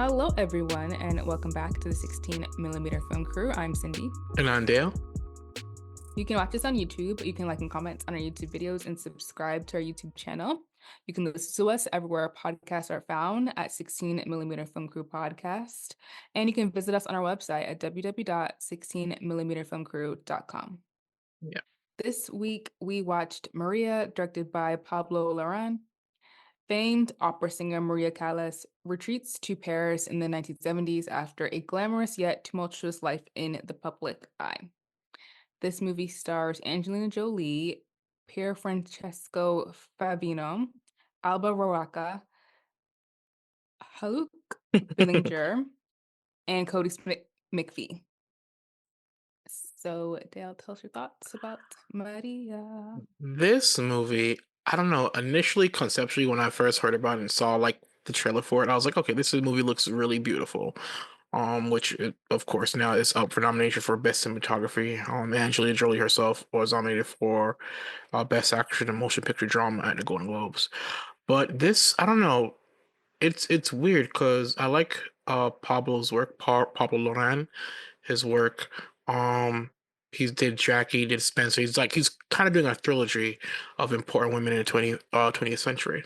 Hello, everyone, and welcome back to the 16mm Film Crew. I'm Cindy. And I'm Dale. You can watch us on YouTube. You can like and comment on our YouTube videos and subscribe to our YouTube channel. You can listen to us everywhere podcasts are found at 16mm Film Crew Podcast. And you can visit us on our website at www.16mmfilmcrew.com. Yeah. This week, we watched Maria, directed by Pablo Larraín. Famed opera singer Maria Callas retreats to Paris in the 1970s after a glamorous yet tumultuous life in the public eye. This movie stars Angelina Jolie, Pier Francesco Favino, Alba Roraca, Haluk Billinger, and Cody Smith McPhee. So, Dale, tell us your thoughts about Maria. This movie, I don't know, initially conceptually when I first heard about it and saw like the trailer for it, I was like, okay, this movie looks really beautiful. Which of course now is up for nomination for Best Cinematography. Angelina Jolie herself was nominated for Best Actress in a Motion Picture Drama at the Golden Globes. But this, I don't know, it's weird because I like Pablo's work, Pablo Loran, his work. Um, he did Jackie, did Spencer. He's kind of doing a trilogy of important women in the 20th century.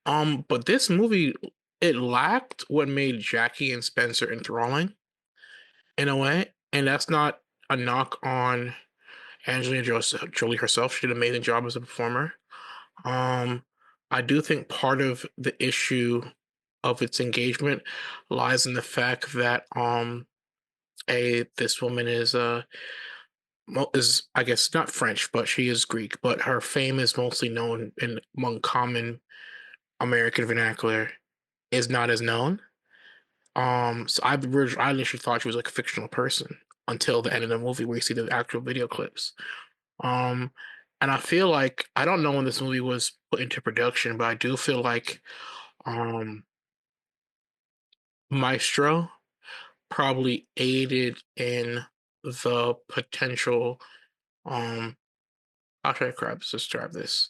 But this movie, it lacked what made Jackie and Spencer enthralling in a way, and that's not a knock on Jolie herself. She did an amazing job as a performer. Um, I do think part of the issue of its engagement lies in the fact that a this woman is I guess not French, but she is Greek, but her fame is mostly known in among common American vernacular is not as known. So I initially thought she was like a fictional person until the end of the movie where you see the actual video clips. Um, and I feel like I don't know when this movie was put into production, but I do feel like um Maestro probably aided in the potential how should I describe this?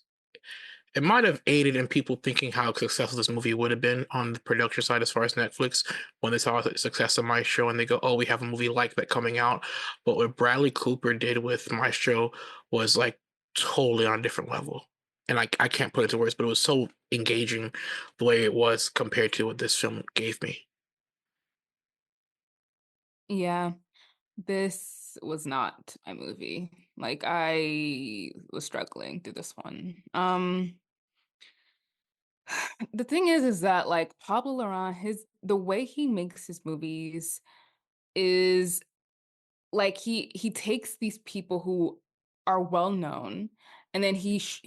It might have aided in people thinking how successful this movie would have been on the production side as far as Netflix when they saw the success of Maestro and they go, oh, we have a movie like that coming out. But what Bradley Cooper did with Maestro was like totally on a different level. And I can't put it into words, but it was so engaging the way it was compared to what this film gave me. Yeah, this was not a movie. Like I was struggling through this one. The thing is that like Pablo Larraín, his the way he makes his movies is like he takes these people who are well known, and then he's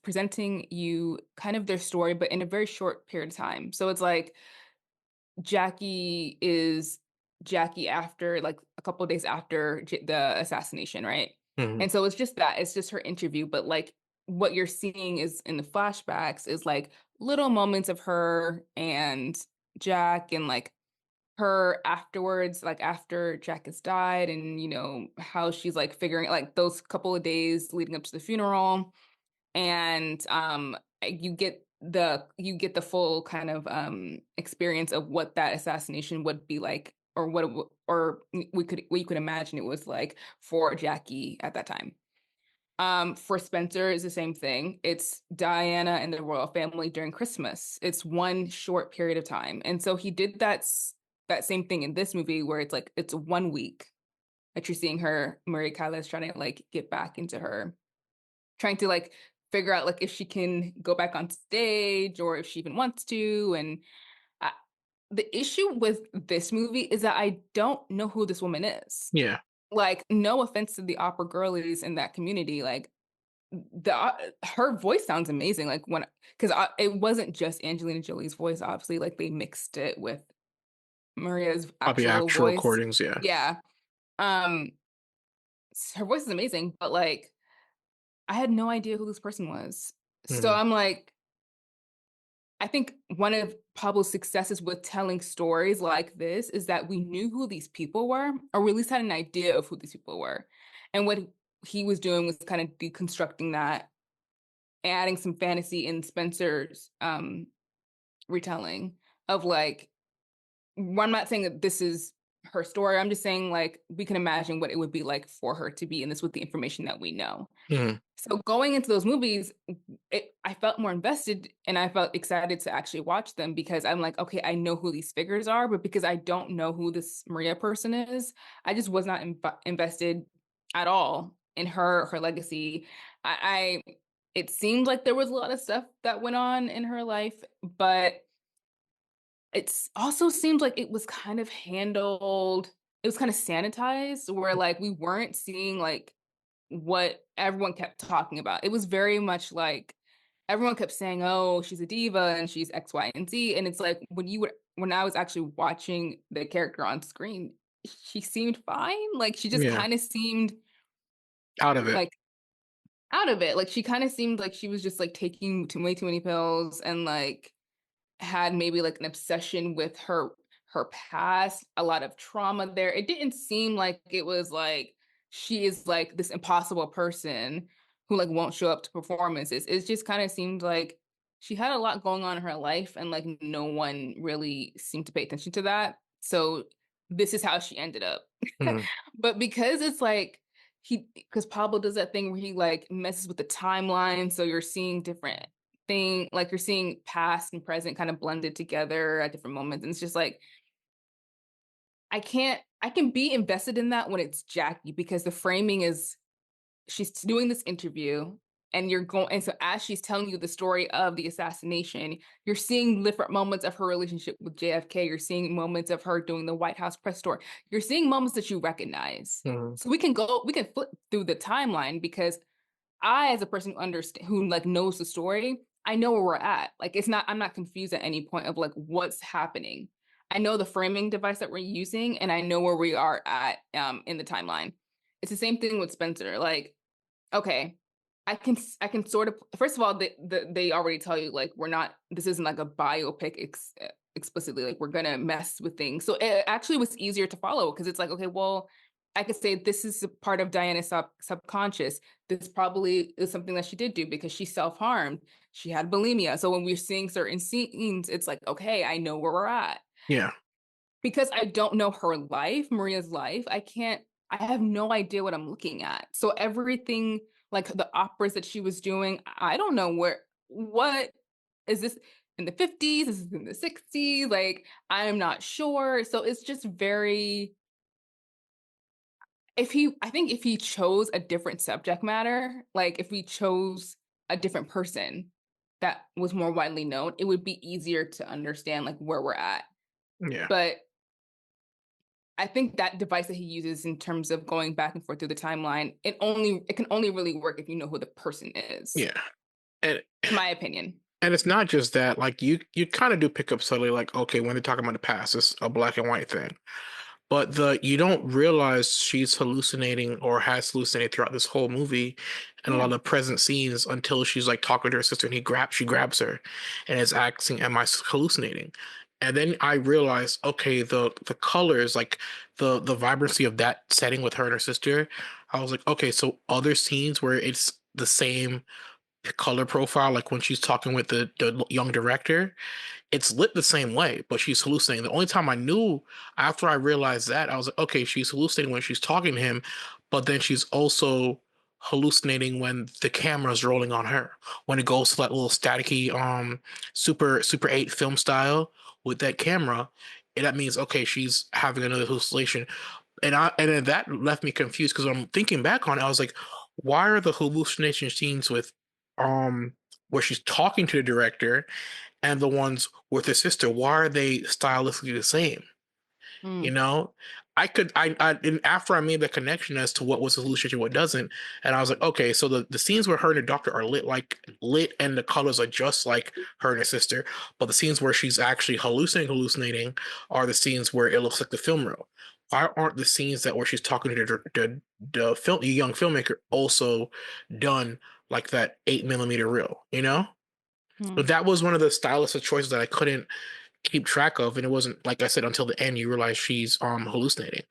presenting you kind of their story, but in a very short period of time. So it's like Jackie is Jackie after like a couple of days after the assassination, right? Mhm. And so it's just that it's just her interview, but like what you're seeing is in the flashbacks is like little moments of her and Jack and like her afterwards, like after Jack has died, and how she's like figuring like those couple of days leading up to the funeral, and you get the full kind of experience of what that assassination would be like, or or we could imagine it was like for Jackie at that time. For Spencer is the same thing. It's Diana and the royal family during Christmas. It's one short period of time, and so he did that same thing in this movie where it's like it's 1 week that you're seeing her, Maria Callas, trying to like get back into her, trying to like figure out like if she can go back on stage or if she even wants to. And I, the issue with this movie is that I don't know who this woman is. Yeah. Like, no offense to the opera girlies in that community, like her voice sounds amazing. Like when because it wasn't just Angelina Jolie's voice, obviously, like they mixed it with Maria's Probably actual actual voice. recordings, yeah. Yeah. Um, her voice is amazing, but like I had no idea who this person was. So Mhm. I'm like, I think one of Pablo's successes with telling stories like this is that we knew who these people were, or we at least had an idea of who these people were. And what he was doing was kind of deconstructing that, adding some fantasy in Spencer's retelling of like I'm not saying that this is her story. I'm just saying like we can imagine what it would be like for her to be in this with the information that we know. Mm, So going into those movies, I felt more invested and I felt excited to actually watch them because I'm like, okay, I know who these figures are, but because I don't know who this Maria person is, I just was not invested at all in her legacy. I it seemed like there was a lot of stuff that went on in her life, but it's also seemed like it was kind of handled, it was kind of sanitized where like we weren't seeing like what everyone kept talking about. It was very much like everyone kept saying, "Oh, she's a diva and she's X, Y, and Z." And it's like when I was actually watching the character on screen, she seemed fine. Like she just yeah, kind of seemed out of it. like out of it. Like she kind of seemed like she was just like taking way too many pills and like had maybe like an obsession with her past, a lot of trauma there. It didn't seem like it was like she is like this impossible person who like won't show up to performances. It just kind of seemed like she had a lot going on in her life and like no one really seemed to pay attention to that. So this is how she ended up. Mm, But because it's like because Pablo does that thing where he like messes with the timeline, so you're seeing different like you're seeing past and present kind of blended together at different moments. And it's just like I can be invested in that when it's Jackie because the framing is she's doing this interview and you're going and so as she's telling you the story of the assassination, you're seeing different moments of her relationship with JFK. You're seeing moments of her doing the White House press tour. You're seeing moments that you recognize. mm, So we can flip through the timeline because I, as a person who understand who like knows the story, I know where we're at. Like it's not, I'm not confused at any point of like what's happening. I know the framing device that we're using, and I know where we are at in the timeline. It's the same thing with Spencer. Like okay, I can sort of first of all they already tell you like we're not this isn't like a biopic explicitly like we're gonna mess with things. So it actually was easier to follow because it's like okay, well I could say this is a part of Diana's subconscious. This probably is something that she did do because she self-harmed. She had bulimia. So when we're seeing certain scenes, it's like okay, I know where we're at yeah, because I don't know her life, Maria's life, I have no idea what I'm looking at. So everything, like the operas that she was doing, I don't know what is this in the 50s? Is this in the 60s? Like, I'm not sure. So it's just very, I think if he chose a different subject matter, like if we chose a different person that was more widely known, it would be easier to understand like where we're at. yeah, But I think that device that he uses in terms of going back and forth through the timeline, it can only really work if you know who the person is, yeah. And in my opinion. and it's not just that. Like you kind of do pick up subtly, like okay, when they're talking about the past, it's a black and white thing. But the you don't realize she's hallucinating or has hallucinated throughout this whole movie and a lot Yeah. of present scenes until she's like talking to her sister and she grabs her and is asking, "Am I hallucinating?" And then I realized, okay, the colors, like the vibrancy of that setting with her and her sister, I was like, okay, so other scenes where it's the same color profile, like when she's talking with the young director, it's lit the same way, but she's hallucinating. The only time I knew after I realized that, I was like, okay, she's hallucinating when she's talking to him, but then she's also hallucinating when the camera's rolling on her. When it goes to that little staticky Super 8 film style with that camera, and that means okay, she's having another hallucination. And then that left me confused because I'm thinking back on it, I was like, why are the hallucination scenes with um where she's talking to the director and the ones with her sister, why are they stylistically the same? You Mm. know, I and after I made the connection as to what was a hallucination, what doesn't, and I was like, okay, so the scenes where her and the doctor are lit, and the colors are just like her and her sister, but the scenes where she's actually hallucinating are the scenes where it looks like the film reel. Why aren't the scenes that where she's talking to the young filmmaker also done like that 8 millimeter reel? You know, but Mm. that was one of the stylistic choices that I couldn't keep track of, and it wasn't like I said until the end you realize she's hallucinating.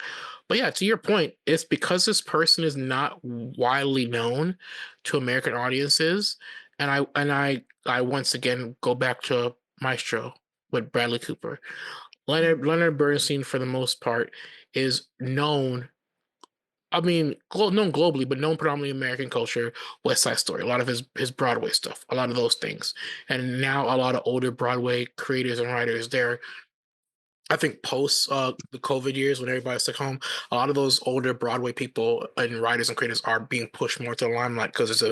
But yeah, to your point, it's because this person is not widely known to American audiences, and I once again go back to Maestro with Bradley Cooper. Leonard Bernstein, for the most part, is known. I mean, known globally, but known predominantly in American culture. West Side Story, a lot of his Broadway stuff, a lot of those things, and now a lot of older Broadway creators and writers. They're I think post the COVID years when everybody's stuck home, a lot of those older Broadway people and writers and creators are being pushed more to the limelight because it's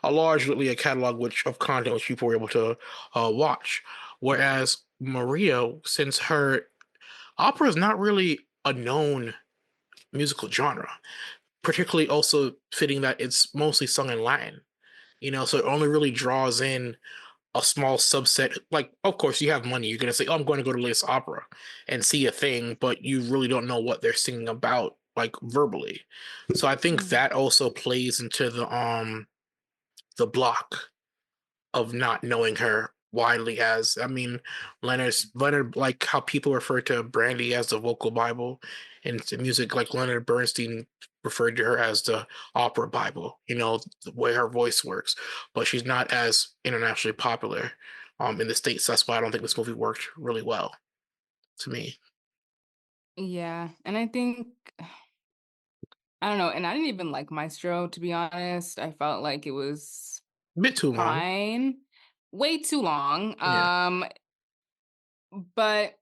a largely a catalog which of content which people were able to watch. Whereas Maria, since her opera is not really a known musical genre, particularly also fitting that it's mostly sung in Latin, so it only really draws in a small subset. Like, of course, you have money. You're gonna say, "Oh, I'm going to go to this opera and see a thing," but you really don't know what they're singing about, like verbally. So I think Mm. that also plays into the block of not knowing her widely as. I mean, Leonard, like how people refer to Brandy as the vocal Bible, and to music like Leonard Bernstein referred to her as the opera Bible. The way her voice works, but she's not as internationally popular in the States. That's why I don't think this movie worked really well to me. Yeah, and I think I don't know, and I didn't even like Maestro, to be honest. I felt like it was A bit too long. fine. Way too long. Yeah. But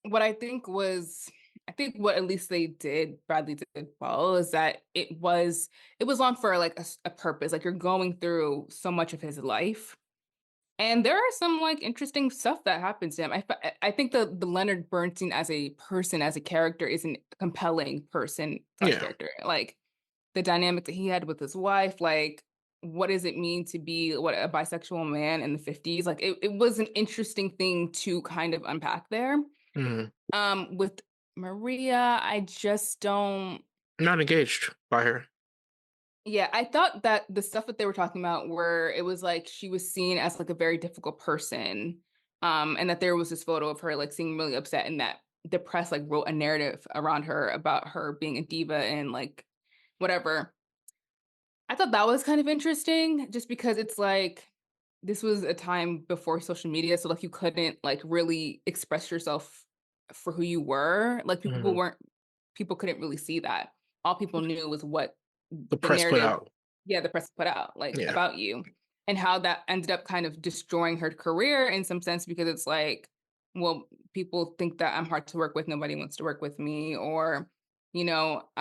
what I think what at least Bradley did well, is that it was on for like a purpose. Like you're going through so much of his life. And there are some like interesting stuff that happens to him. I think the Leonard Bernstein as a person, as a character, is a compelling person slash Yeah. character. Like the dynamic that he had with his wife, like what does it mean to be a bisexual man in the 50s? Like it was an interesting thing to kind of unpack there. Mhm. With Maria, I just don't. Not engaged by her. Yeah, I thought that the stuff that they were talking about, where it was like she was seen as like a very difficult person, and that there was this photo of her like seeming really upset, and that the press like wrote a narrative around her about her being a diva and like whatever. I thought that was kind of interesting, just because it's like this was a time before social media, so like you couldn't like really express yourself for who you were. Like Mhm. people couldn't really see that. All people knew was what The the press put narrative, out. yeah, the press put out like Yeah. about you, and how that ended up kind of destroying her career in some sense, because it's like, well, people think that I'm hard to work with, nobody wants to work with me, or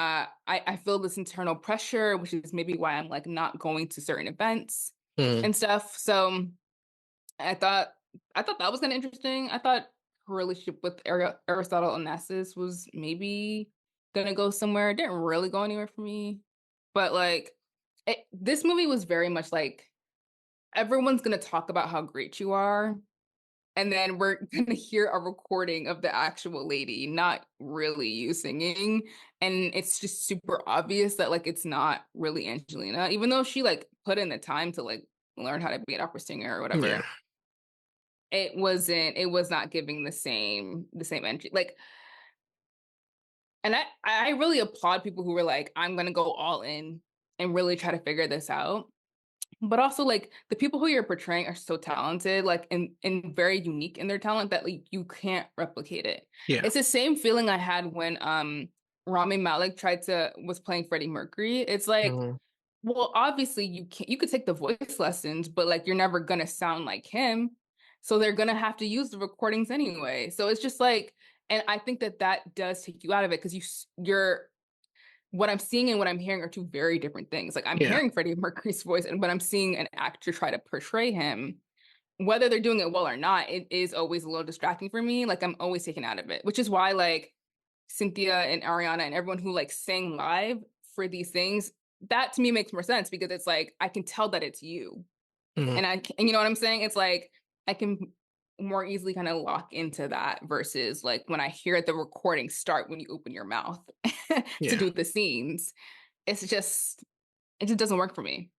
I feel this internal pressure, which is maybe why I'm like not going to certain events Mhm. and stuff. So I thought I thought that was kind of interesting. I thought her relationship with Aristotle Onassis was maybe gonna go somewhere. It didn't really go anywhere for me, but like this movie was very much like everyone's gonna talk about how great you are, and then we're gonna hear a recording of the actual lady, not really you singing, and it's just super obvious that like it's not really Angelina, even though she like put in the time to like learn how to be an opera singer or Yeah. whatever. It was not giving the same energy. Like, and I really applaud people who were like, I'm gonna go all in and really try to figure this out. But also like the people who you're portraying are so talented, like and very unique in their talent, that like you can't replicate it. Yeah. It's the same feeling I had when Rami Malek was playing Freddie Mercury. It's like, Mhm. well, obviously you could take the voice lessons, but like you're never gonna sound like him. So they're gonna have to use the recordings anyway. So it's just like, and I think that that does take you out of it, because you're what I'm seeing and what I'm hearing are two very different things. Like I'm Yeah. hearing Freddie Mercury's voice, but I'm seeing an actor try to portray him. Whether they're doing it well or not, it is always a little distracting for me. Like I'm always taken out of it, which is why like Cynthia and Ariana and everyone who like sang live for these things, that to me makes more sense, because it's like I can tell that it's you, Mhm. and you know what I'm saying? It's like I can more easily kind of lock into that, versus like when I hear the recording start when you open your mouth to Yeah. do the scenes. It just doesn't work for me.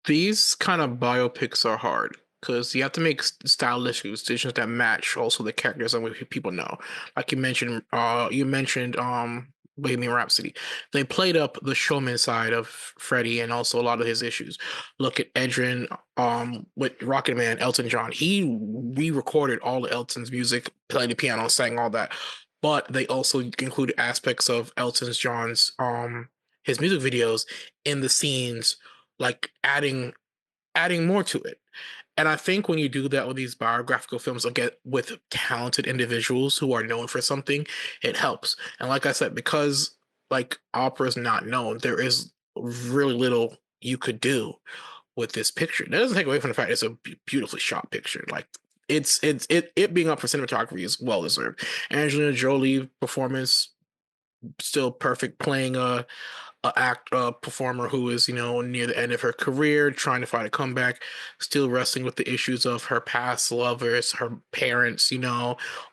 These kind of biopics are hard because you have to make stylistic decisions that match also the characters and what people know. Like you mentioned Bohemian Rhapsody. They played up the showman side of Freddie and also a lot of his issues. Look at Edrin, with Rocket Man, Elton John. He re-recorded all of Elton's music, played the piano, sang all that. But they also included aspects of Elton John's his music videos in the scenes, like adding more to it. And I think when you do that with these biographical films, again, with talented individuals who are known for something, it helps. And like I said, because like opera is not known, there is really little you could do with this picture. That doesn't take away from the fact it's a beautifully shot picture. Like it being up for cinematography is well deserved. Angelina Jolie performance still perfect, playing a performer who is, near the end of her career, trying to find a comeback, still wrestling with the issues of her past lovers, her parents,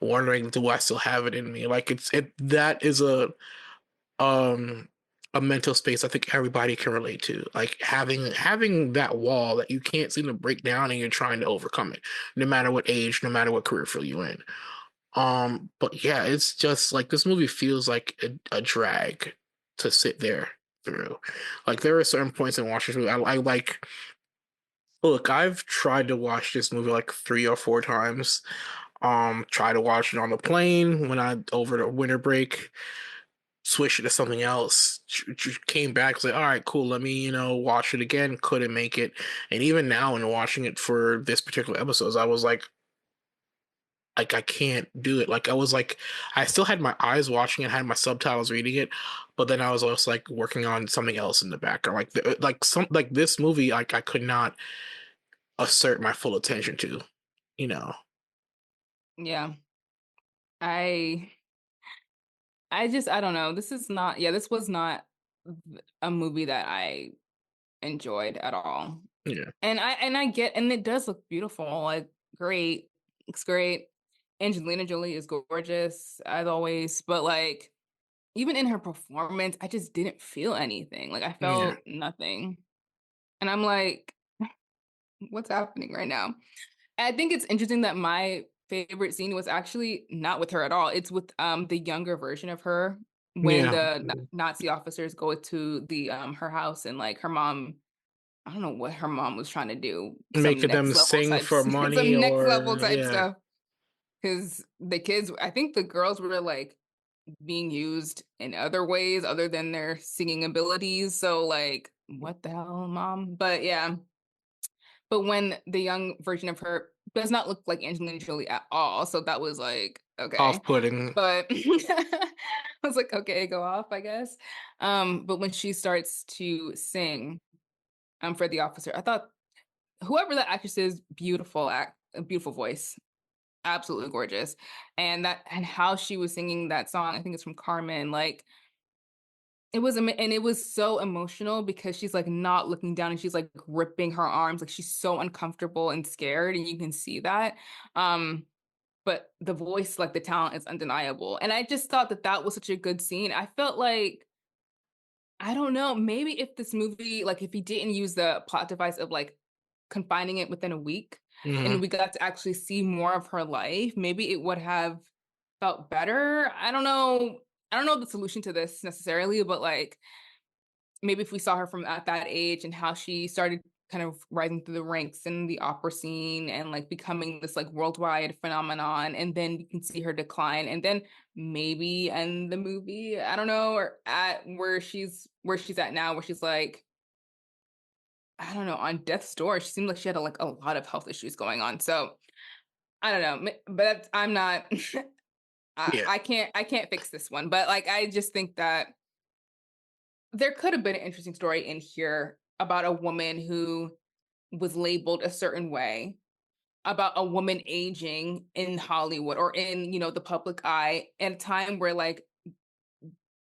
wondering, do I still have it in me? Like that is um a mental space I think everybody can relate to. Like having that wall that you can't seem to break down and you're trying to overcome it, no matter what age, no matter what career field you're in. But yeah, it's just like this movie feels like a drag to sit there through. Like there are certain points in watching this movie I like. Look, I've tried to watch this movie like 3 or 4 times. Try to watch it on the plane when I over the winter break. Switched it to something else. Came back, was like, all right, cool. Let me, watch it again. Couldn't make it, and even now, in watching it for this particular episode, I was like I can't do it. Like I was like I still had my eyes watching it, had my subtitles reading it, but then I was also like working on something else in the background. Like this movie, like I could not assert my full attention to, you know. Yeah. I I don't know. This was not a movie that I enjoyed at all. Yeah. And I get, and it does look beautiful, like great. Looks great. Angelina Jolie is gorgeous as always, but like even in her performance, I just didn't feel anything. Like I Yeah. felt nothing. And I'm like, what's happening right now? And I think it's interesting that my favorite scene was actually not with her at all. It's with the younger version of her when Yeah. the Nazi officers go to the her house and like her mom, I don't know what her mom was trying to do, some Making them next level sing type for money some next level or type yeah. stuff. Because the kids, I think the girls were like being used in other ways other than their singing abilities. So like, what the hell, mom? But yeah, but when the young version of her does not look like Angelina Jolie at all, so that was like, okay. Off-putting. But I was like, okay, go off, I guess. But when she starts to sing for the officer, I thought whoever that actress is, a beautiful voice, absolutely gorgeous. And how she was singing that song, I think it's from Carmen, like and it was so emotional because she's like not looking down and she's like gripping her arms, like she's so uncomfortable and scared, and you can see that. Um, but the voice, like the talent, is undeniable. And I just thought that that was such a good scene. I felt like I don't know, maybe if this movie, like if he didn't use the plot device of like confining it within a week Hmm. and we got to actually see more of her life, maybe it would have felt better. I don't know. I don't know the solution to this necessarily, but like maybe if we saw her from at that age and how she started kind of rising through the ranks in the opera scene and like becoming this like worldwide phenomenon, and then you can see her decline and then maybe end the movie, I don't know, or at where she's at now, where she's like, I don't know, on death's door. She seemed like she had like a lot of health issues going on, so I don't know, but I'm not Yeah. I can't fix this one, but like I just think that there could have been an interesting story in here about a woman who was labeled a certain way, about a woman aging in Hollywood or in, the public eye at a time where like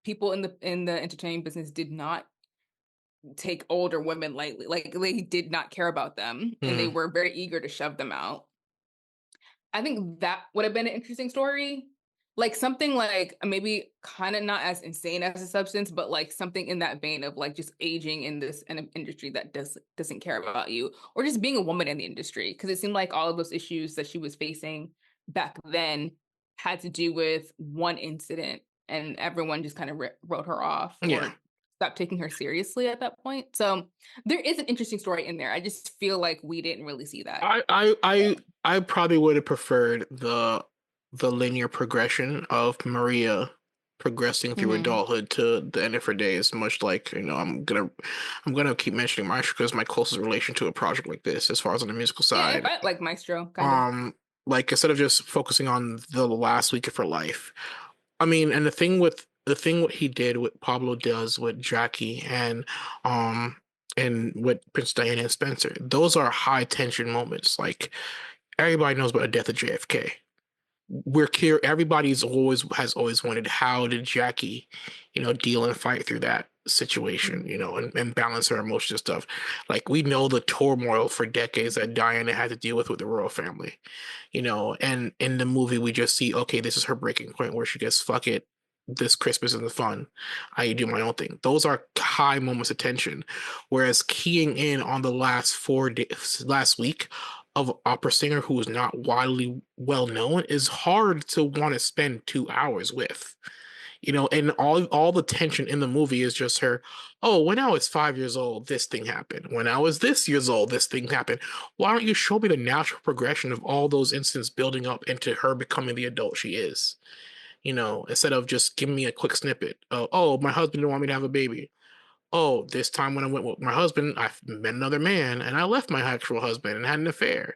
people in the entertainment business did not take older women lightly. Like they did not care about them and they Hmm. were very eager to shove them out. I think that would have been an interesting story. Like something like maybe kind of not as insane as a substance, but like something in that vein of like just aging in this industry that doesn't care about you, or just being a woman in the industry. Because it seemed like all of those issues that she was facing back then had to do with one incident and everyone just kind of wrote her off Yeah. or stopped taking her seriously at that point. So there is an interesting story in there. I just feel like we didn't really see that. I I I So, I probably would have preferred the linear progression of Maria progressing through mhm. adulthood to the end of her days, much like, I'm gonna keep mentioning Maestro because my closest relation to a project like this, as far as on the musical Yeah, if side. I like Maestro, kind of. Um, like instead of just focusing on the last week of her life. I mean, and the thing what he did, what Pablo does with Jackie and with Prince Diana and Spencer, those are high tension moments. Like everybody knows about the death of JFK. We're clear. Everybody's always has always wondered how did Jackie, deal and fight through that situation, Mhm. and balance her emotions and stuff. Like we know the turmoil for decades that Diana had to deal with the royal family, and in the movie we just see, okay, this is her breaking point where she gets, fuck it, this Christmas isn't fun, I do my own thing. Those are high moments of tension, whereas keying in on the last 4 days, last week of opera singer who is not widely well known is hard to want to spend 2 hours with. And all the tension in the movie is just her, oh, when I was 5 years old, this thing happened. When I was this years old, this thing happened. Why don't you show me the natural progression of all those incidents building up into her becoming the adult she is? Instead of just giving me a quick snippet of, oh, my husband didn't want me to have a baby. Oh, this time when I went with my husband, I met another man and I left my actual husband and had an affair.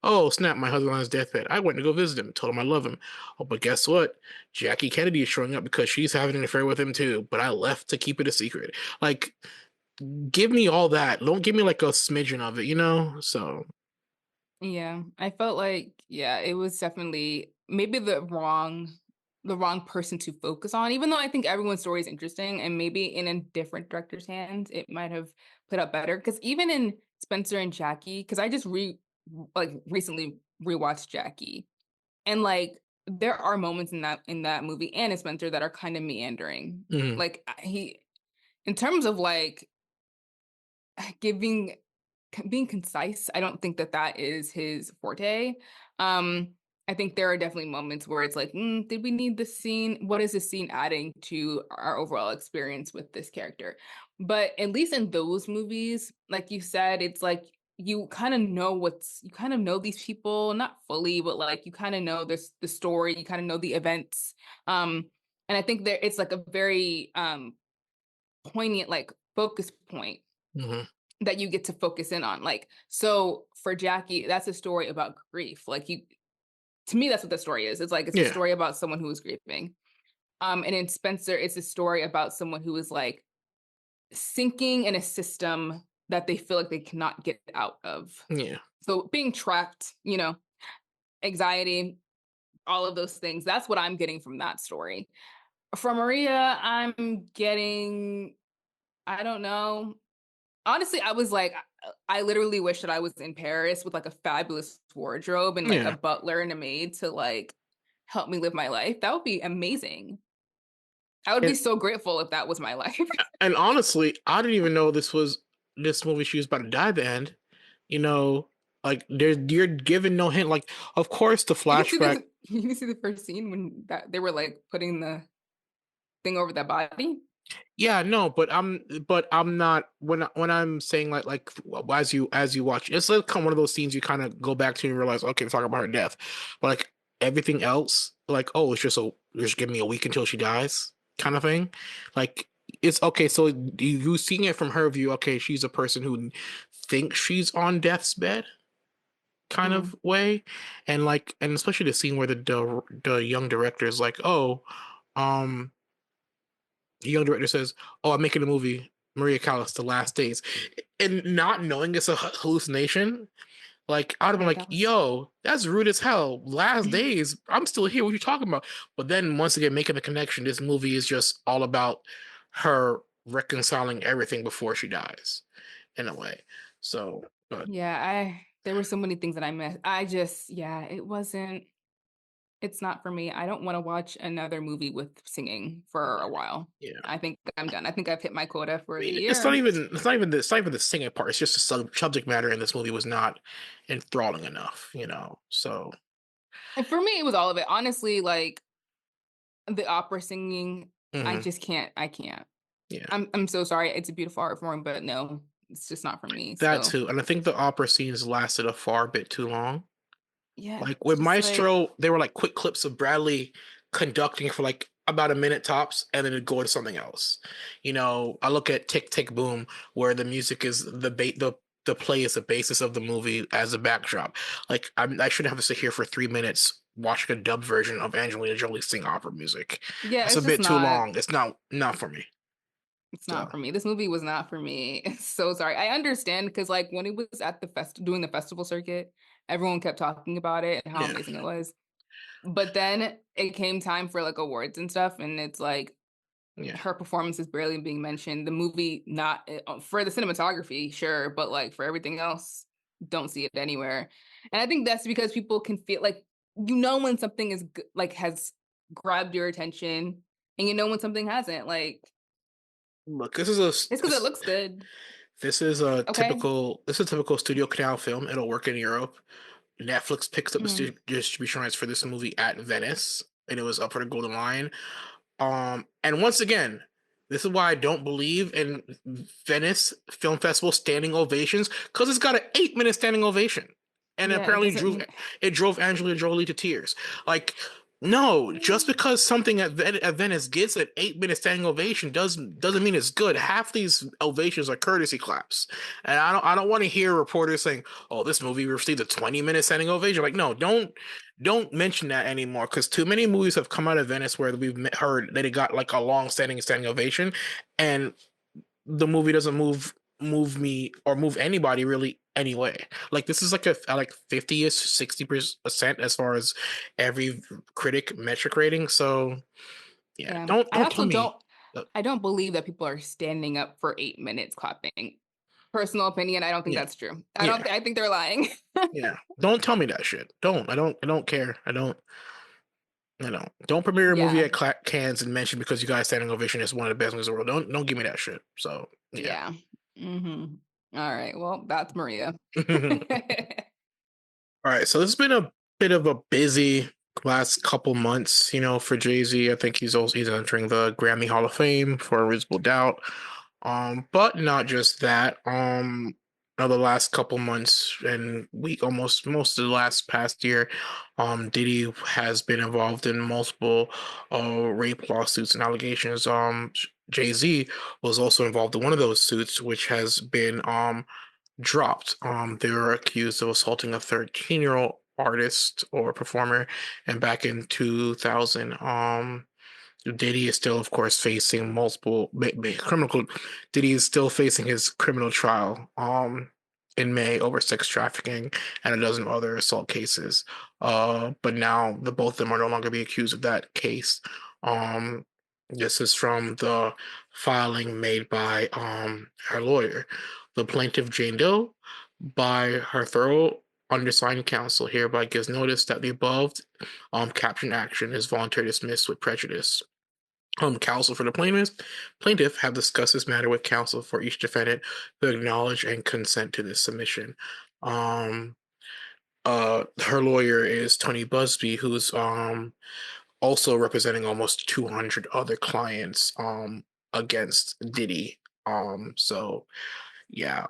Oh, snap, my husband on his deathbed. I went to go visit him, told him I love him. Oh, but guess what? Jackie Kennedy is showing up because she's having an affair with him too, but I left to keep it a secret. Like, give me all that. Don't give me like a smidgen of it? So, Yeah, I felt like yeah, it was definitely maybe the wrong person to focus on, even though I think everyone's story is interesting and maybe in a different director's hands, it might have played out better. Because even in Spencer and Jackie, because I just recently rewatched Jackie, and like there are moments in that movie and in Spencer that are kind of meandering. mhm, Like he, in terms of like giving being concise, I don't think that that is his forte. um I think there are definitely moments where it's like, did we need this scene? What is this scene adding to our overall experience with this character? But at least in those movies, like you said, it's like you kind of know these people, not fully, but like you kind of know this the story, you kind of know the events. And I think there it's like a very poignant like focus point mhm, that you get to focus in on. Like, so for Jackie, that's a story about grief. Like you to me, that's what the story is. It's like it's a yeah, story about someone who is grieving. And in Spencer, it's a story about someone who is like sinking in a system that they feel like they cannot get out of. yeah. So being trapped, anxiety, all of those things. That's what I'm getting from that story. From Maria, I'm getting, I don't know, honestly, I was like, I literally wish that I was in Paris with like a fabulous wardrobe and like a Yeah. butler and a maid to like help me live my life. That would be amazing. I would be And so grateful if that was my life. and honestly, I didn't even know this movie she was about to die at the end. You know, like you're given no hint. Like, of course, the You can see flashback. the you can see the first scene when that they were like putting the thing over that body. Yeah, no, but I'm not when I'm saying as you watch, it's like kind of one of those scenes you kind of go back to and realize, okay, we're talking about her death, but like everything else, like, oh, you're just giving me a week until she dies, kind of thing. Like it's okay. So you seeing it from her view, okay, she's a person who thinks she's on death's bed, kind of Mhm. way, and especially the scene where the young director is like, oh, um the young director says, "Oh, I'm making a movie, Maria Callas, The Last Days," and not knowing it's a hallucination. Like I'd have been Yeah, like, that was. "Yo, that's rude as hell. Last Days, I'm still here. What are you talking about?" But then once again, making the connection, this movie is just all about her reconciling everything before she dies, in a way. So, but Yeah, I there were so many things that I missed. I just yeah, it wasn't. It's not for me. I don't want to watch another movie with singing for a while. yeah. I think I'm done. I think I've hit my quota for I the mean, year. it's not even the singing part. It's just the subject matter in this movie was not enthralling enough. So And for me, it was all of it. Honestly, like the opera singing, I Hmm. just can't. I can't. Yeah, I'm so sorry. It's a beautiful art form, but no, it's just not for me. that So too. And I think the opera scenes lasted a far bit too long. yeah, Like it's with just like Maestro, they were like quick clips of Bradley conducting for like about a minute tops, and then it'd go to something else. I look at Tick Tick Boom, where the music is the play is the basis of the movie as a backdrop. Like I shouldn't have to sit here for 3 minutes watching a dubbed version of Angelina Jolie sing opera music. yeah, That's a it's just bit too not. long. It's not for me. It's So not for me. This movie was not for me. So sorry. I understand because like when it was at the doing the festival circuit, everyone kept talking about it and how yeah, amazing it was. But then it came time for like awards and stuff, and it's like yeah. her performance is barely being mentioned. The movie, not for the cinematography, sure, but like for everything else, don't see it anywhere. And I think that's because people can feel like when something is like has grabbed your attention, and when something hasn't. Like Look, it's because it looks good. Okay. this is a typical Studio Canal film. It'll work in Europe. Netflix picks up the Mm. distribution rights for this movie at Venice, and it was up for the Golden Lion. And once again, this is why I don't believe in Venice Film Festival standing ovations because it's got an 8 minute standing ovation, and Yeah, it apparently drove doesn't. it drove Angelina Jolie to tears. Like, no, just because something at Venice gets an 8 minute standing ovation doesn't mean it's good. Half these ovations are courtesy claps, and I don't want to hear reporters saying, "Oh, this movie received a 20 minute standing ovation." Like, no, don't mention that anymore because too many movies have come out of Venice where we've heard that it got like a long standing ovation, and the movie doesn't move me or move anybody really anyway. Like this is like a like 50ish 60% as far as every critic metric rating. So yeah, Yeah. I don't tell also me. don't. I don't believe that people are standing up for 8 minutes clapping. Personal opinion, I don't think Yeah, that's true. I don't. yeah, I think they're lying. yeah. Don't tell me that shit. I don't care. Don't premiere a movie Yeah. at Cannes and mention because you guys standing ovation is one of the best movies in the world. Don't give me that shit. So yeah. Yeah. Mm-hmm. All right. Well, that's Maria. All right, so this has been a bit of a busy last couple months, for Jay-Z. I think he's entering the Grammy Hall of Fame for a Reasonable Doubt. But not just that. The last couple months and week, almost most of the last past year, Diddy has been involved in multiple rape lawsuits and allegations. Jay-Z was also involved in one of those suits, which has been dropped. They were accused of assaulting a 13-year-old artist or performer, and back in 2000, Diddy is still, of course, facing multiple criminal. Diddy is still facing his criminal trial. In May over sex trafficking and a dozen other assault cases. But now the both of them are no longer be accused of that case. Um, this is from the filing made by her lawyer, the plaintiff Jane Doe, by her thorough undersigned counsel hereby gives notice that the above caption action is voluntarily dismissed with prejudice. Counsel for the plaintiff have discussed this matter with counsel for each defendant who acknowledge and consent to this submission. Um, her lawyer is Tony Busby, who's also representing almost 200 other clients against Diddy. So yeah.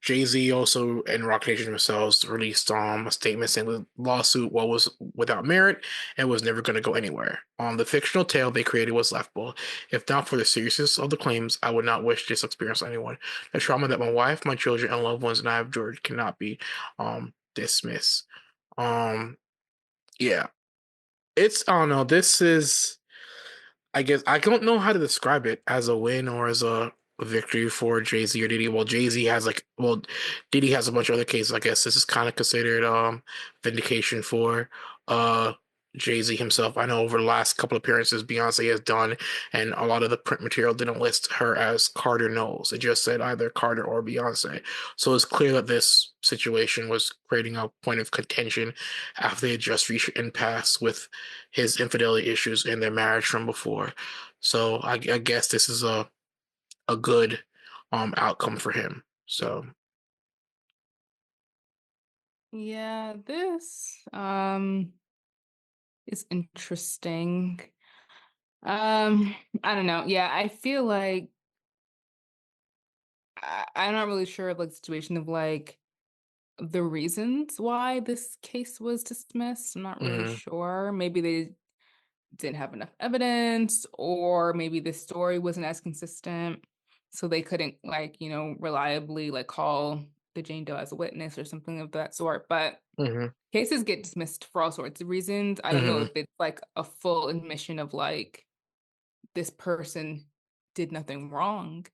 Jay-Z also and Roc Nation themselves released a statement saying the lawsuit was without merit and was never going to go anywhere. The fictional tale they created was laughable. If not for the seriousness of the claims, I would not wish this experience on anyone. The trauma that my wife, my children, and loved ones and I have endured cannot be dismissed. Um yeah. It's I don't know, this is I guess I don't know how to describe it as a win or as a victory for Jay Z or Diddy. Well, Diddy has a bunch of other cases. I guess this is kind of considered vindication for uh Jay Z himself. I know over the last couple of appearances Beyonce has done, and a lot of the print material didn't list her as Carter Knowles. It just said either Carter or Beyonce. So it's clear that this situation was creating a point of contention after they had just reached an impasse with his infidelity issues in their marriage from before. So I guess this is a good outcome for him. So Yeah, this is interesting. Um, I don't know. Yeah, I feel like I'm not really sure of like the situation of like the reasons why this case was dismissed. I'm not really Hmm. sure. Maybe they didn't have enough evidence, or maybe the story wasn't as consistent, so they couldn't like, reliably like call the Jane Doe as a witness or something of that sort. But Hmm. cases get dismissed for all sorts of reasons. I don't know Hmm. if it's like a full admission of like this person did nothing wrong.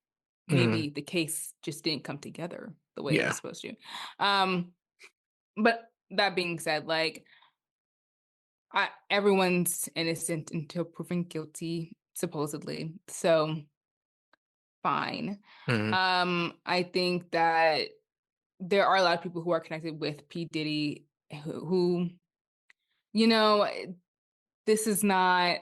Hmm. Maybe the case just didn't come together the way it was Yeah. supposed to. Um, but that being said, like everyone's innocent until proven guilty, supposedly. So fine. Hmm. I think that there are a lot of people who are connected with P. Diddy who you know, this is not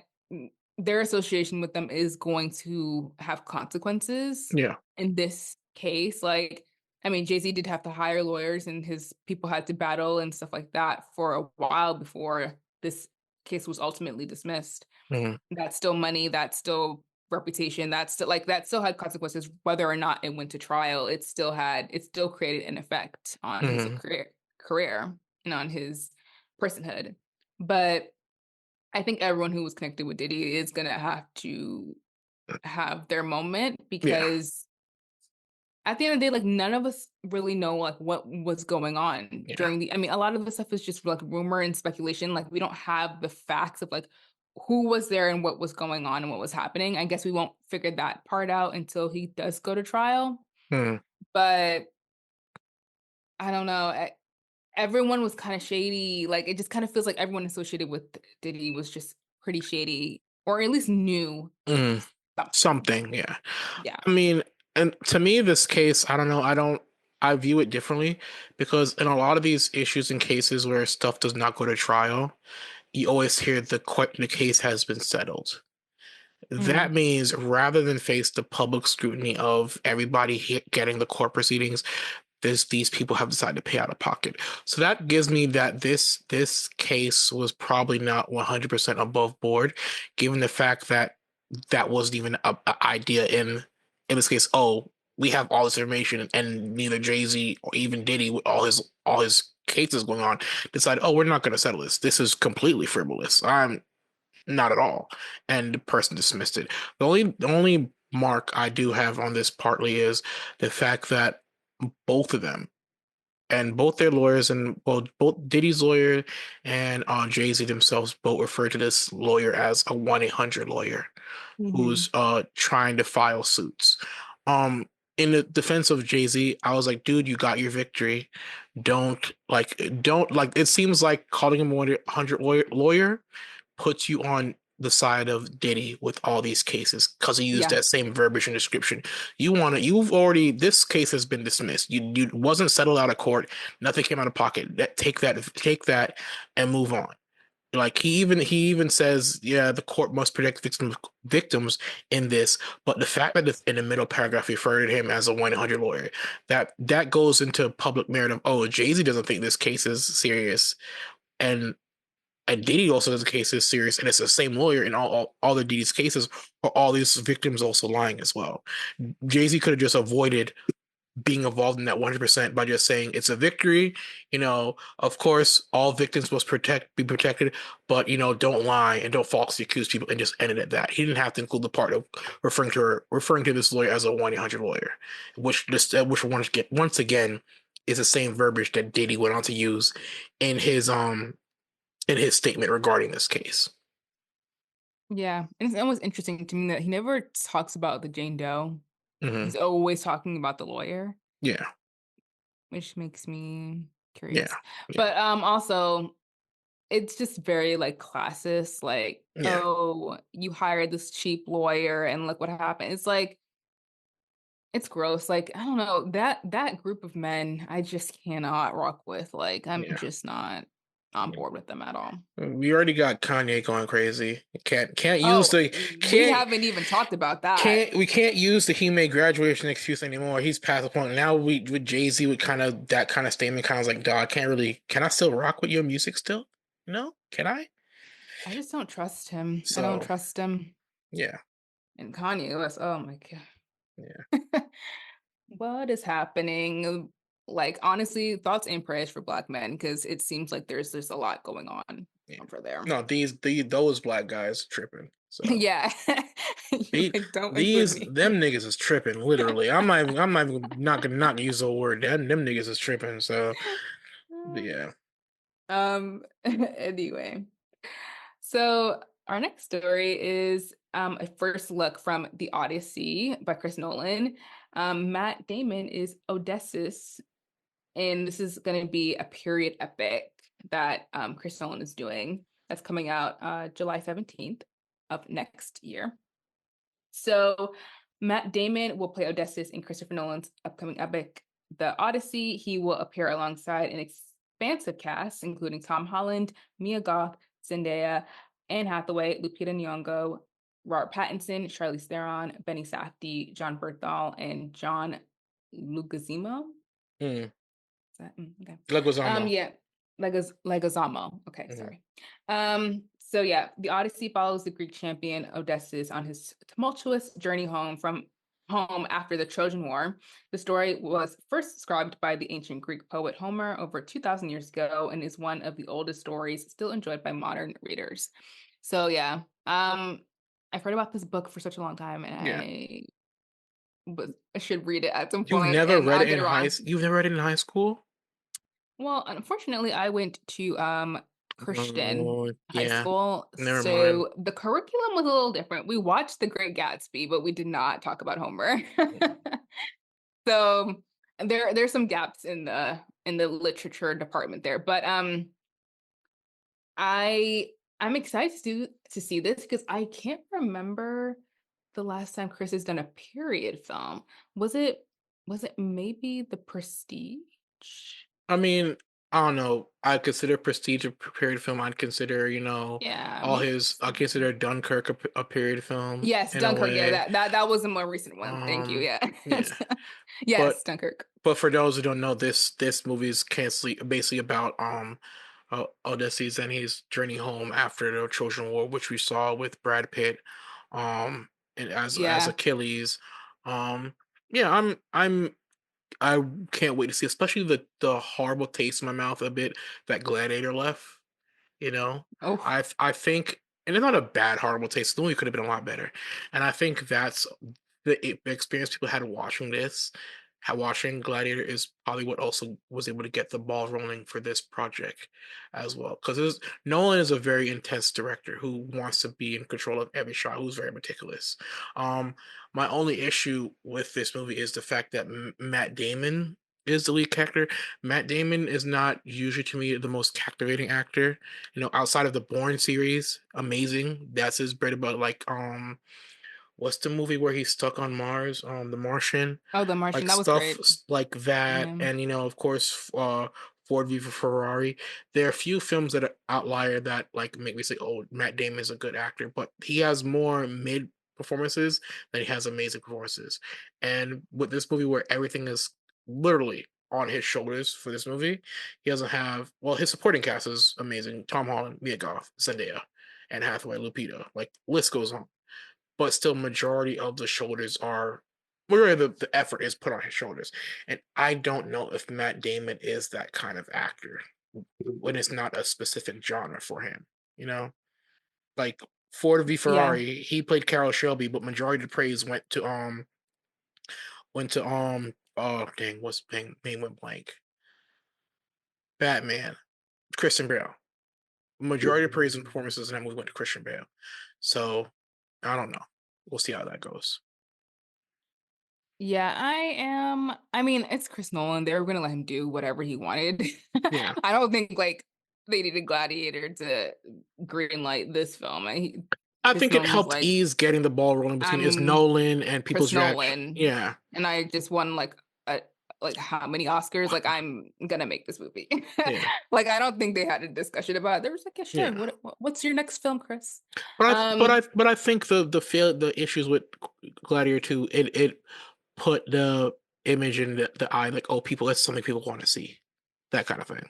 their association with them is going to have consequences Yeah. in this case. Like, I mean, Jay-Z did have to hire lawyers and his people had to battle and stuff like that for a while before this case was ultimately dismissed. Hmm. That's still money, that's still reputation, that's still like that still had consequences whether or not it went to trial. It still created an effect on his Hmm. career and on his personhood. But I think everyone who was connected with Diddy is gonna have to have their moment Yeah. because at the end of the day, like none of us really know like what was going on Yeah. during the. I mean, a lot of the stuff is just like rumor and speculation. Like we don't have the facts of like who was there and what was going on and what was happening. I guess we won't figure that part out until he does go to trial. Hmm. But I don't know. Everyone was kind of shady. Like it just kind of feels like everyone associated with Diddy was just pretty shady, or at least knew Hmm. something. Something. Yeah. Yeah. I mean, and to me, this case, I don't know. I view it differently because in a lot of these issues and cases where stuff does not go to trial, you always hear the case has been settled. That Mm, means rather than face the public scrutiny of everybody getting the court proceedings, these people have decided to pay out of pocket. So that gives me that this case was probably not 100% above board, given the fact that that wasn't even a idea in this case. Oh, we have all this information, and neither Jay-Z or even Diddy, with all his cases going on, decided, oh, we're not going to settle this. This is completely frivolous. I'm not at all, and the person dismissed it. The only mark I do have on this partly is the fact that both of them and both their lawyers and well, both Diddy's lawyer and Jay-Z themselves both refer to this lawyer as a 1-800 lawyer hmm who's trying to file suits. Um, in the defense of Jay-Z, I was like, dude, you got your victory. Don't like it seems like calling him a 100 lawyer puts you on the side of Diddy with all these cases because he used Yeah. that same verbiage and description. You've already, this case has been dismissed. You wasn't settled out of court. Nothing came out of pocket. Take that and move on. Like he even says, yeah, the court must protect victims in this. But the fact that in the middle paragraph he referred to him as a 100 lawyer, that goes into public merit of, oh, Jay-Z doesn't think this case is serious, and Diddy also does the case is serious, and it's the same lawyer in all the Diddy's cases, or all these victims also lying as well. Jay-Z could have just avoided being involved in that 100% by just saying it's a victory. Of course, all victims must be protected, but don't lie and don't falsely accuse people, and just end it at that. He didn't have to include the part of referring to this lawyer as a 1-800 lawyer, which once again is the same verbiage that Diddy went on to use in his statement regarding this case. Yeah. And it's almost interesting to me that he never talks about the Jane Doe. Hmm. He's always talking about the lawyer, Yeah, which makes me yeah, curious. yeah, But also it's just very like classist, like, yeah, oh, you hired this cheap lawyer and look what happened. It's like it's gross. Like, I don't know, that group of men I just cannot rock with. Like, I'm yeah. just not on board with them at all. We already got Kanye going crazy. Can't use Oh, the we can't haven't even talked about that. can't we can't use the he made graduation excuse anymore. He's past the point. Now we with Jay-Z with kind of that kind of statement, kind of like, dog, can I still rock with your music still? No? Can I? I just don't trust him. I don't So trust him. Yeah, And Kanye West, oh my yeah, god. What is happening? Like, honestly, thoughts and prayers for Black men because it seems like there's just a lot going on yeah. over there. No, those black guys tripping. So Yeah. You're these like, don't include these me. them niggas is tripping. Literally, I'm not gonna use the word. Them niggas is tripping. So yeah. Anyway. So our next story is a first look from The Odyssey by Chris Nolan. Matt Damon is Odysseus, and this is going to be a period epic that Chris Nolan is doing. That's coming out July 17th of next year. So Matt Damon will play Odysseus in Christopher Nolan's upcoming epic, The Odyssey. He will appear alongside an expansive cast, including Tom Holland, Mia Goth, Zendaya, Anne Hathaway, Lupita Nyong'o, Robert Pattinson, Charlize Theron, Benny Safdie, John Berthal, and John Leguizamo. Mm. Okay. Leguizamo. Yeah, Leguizamo. Okay, Mhm. sorry. So yeah, the Odyssey follows the Greek champion Odysseus on his tumultuous journey home after the Trojan War. The story was first described by the ancient Greek poet Homer over 2,000 years ago and is one of the oldest stories still enjoyed by modern readers. So yeah, I've heard about this book for such a long time, and Yeah. I should read it at some point, and I'll get it wrong. You've never read it in high school? Well, unfortunately, I went to Christian Oh, high yeah. school, Never mind. so the curriculum was a little different. We watched The Great Gatsby, but we did not talk about Homer. So there's some gaps in the literature department there, but I I'm excited to see this because I can't remember the last time Chris has done a period film. Was it was it maybe The Prestige? I mean, I don't know. I consider Prestige a period film. I'd consider, Yeah, all maybe his. I consider Dunkirk a period film yes, in a Dunkirk. Yeah, way. that was a more recent one. Thank you. Um, Yeah. yeah. But Yes, Dunkirk. but for those who don't know, this movie is basically about Odysseus and his journey home after the Trojan War, which we saw with Brad Pitt, and as Yeah. Achilles. Um, yeah, I can't wait to see, especially the horrible taste in my mouth a bit that Gladiator left. You know, Oh, I think, and it's not a bad horrible taste. The movie could have been a lot better, and I think that's the experience people had watching this. How watching Gladiator is probably what also was able to get the ball rolling for this project as well. Because Nolan is a very intense director who wants to be in control of every shot, who's very meticulous. Um, my only issue with this movie is the fact that Matt Damon is the lead character. Matt Damon is not usually to me the most captivating actor. Outside of the Bourne series, amazing. That's his bread about what's the movie where he's stuck on Mars? The Martian, oh, The Martian. like That was stuff great. like that, Yeah. and of course, Ford v Ferrari. There are a few films that are outlier that like make me say, "Oh, Matt Damon is a good actor," but he has more mid performances than he has amazing performances. And with this movie, where everything is literally on his shoulders for this movie, he doesn't have. Well, his supporting cast is amazing: Tom Holland, Mia Goth, Zendaya, and Hathaway, Lupita. Like list goes on, but still majority of the shoulders are majority of the effort is put on his shoulders. And I don't know if Matt Damon is that kind of actor when it's not a specific genre for him. You know? Like Ford v Yeah. Ferrari, he played Carroll Shelby, but majority of the praise went to oh dang, what's name went blank. Batman, Christian Bale. Majority of praise and performances in that movie went to Christian Bale. So I don't know. We'll see how that goes. Yeah, I mean, it's Chris Nolan. They were gonna let him do whatever he wanted. Yeah. I don't think like they needed Gladiator to green light this film. I Chris think it Nolan was helped like, ease getting the ball rolling between is I'm Nolan and Chris people's reaction. Nolan, Yeah, and I just won a like how many Oscars? Like I'm gonna make this movie. yeah, Like I don't think they had a discussion about it. They was like, yeah, sure. yeah. What's your next film, Chris? But I think the issues with Gladiator 2, it put the image in the eye like, oh, people, that's something people want to see, that kind of thing.